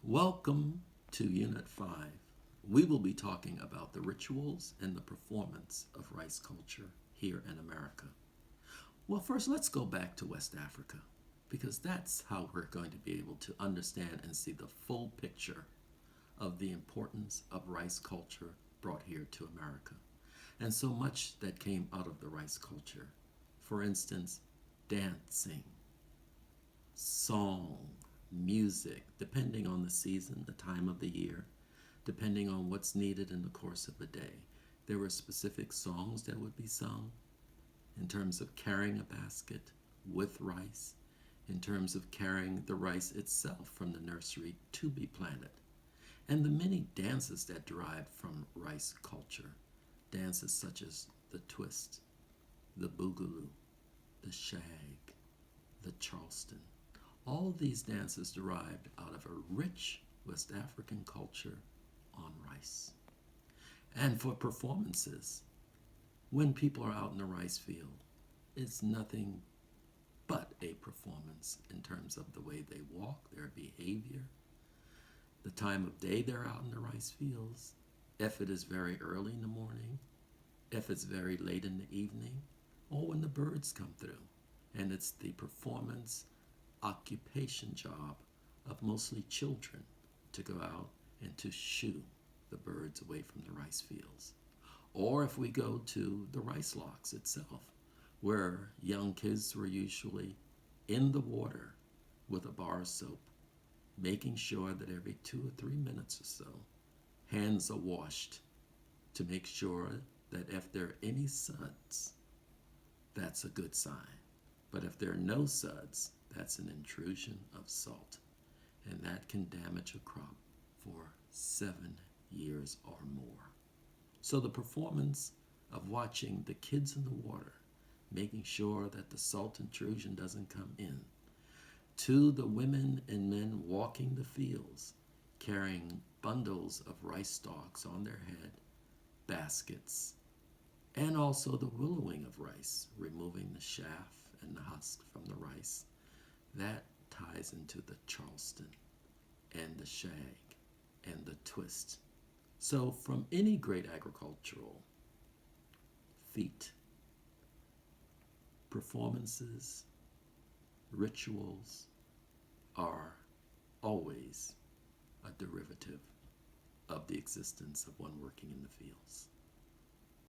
Welcome to Unit 5. We will be talking about the rituals and the performance of rice culture here in America. Well, first, let's go back to West Africa because that's how we're going to be able to understand and see the full picture of the importance of rice culture brought here to America. And so much that came out of the rice culture. For instance, dancing, song, music, depending on the season, the time of the year, depending on what's needed in the course of a day. There were specific songs that would be sung in terms of carrying a basket with rice, in terms of carrying the rice itself from the nursery to be planted, and the many dances that derived from rice culture. Dances such as the twist, the boogaloo, the shag, the Charleston. All these dances derived out of a rich West African culture on rice. And for performances, when people are out in the rice field, it's nothing but a performance in terms of the way they walk, their behavior, the time of day they're out in the rice fields, if it is very early in the morning, if it's very late in the evening, or when the birds come through. And it's the performance occupation job of mostly children to go out and to shoo the birds away from the rice fields. Or if we go to the rice locks itself, where young kids were usually in the water with a bar of soap, making sure that every 2 or 3 minutes or so, hands are washed to make sure that if there are any suds, that's a good sign. But if there are no suds, that's an intrusion of salt, and that can damage a crop for 7 years or more. So the performance of watching the kids in the water, making sure that the salt intrusion doesn't come in, to the women and men walking the fields, carrying bundles of rice stalks on their head, baskets, and also the willowing of rice, removing the chaff and the husk from the rice. That ties into the Charleston and the shag and the twist. So from any great agricultural feat, performances, rituals are always a derivative of the existence of one working in the fields.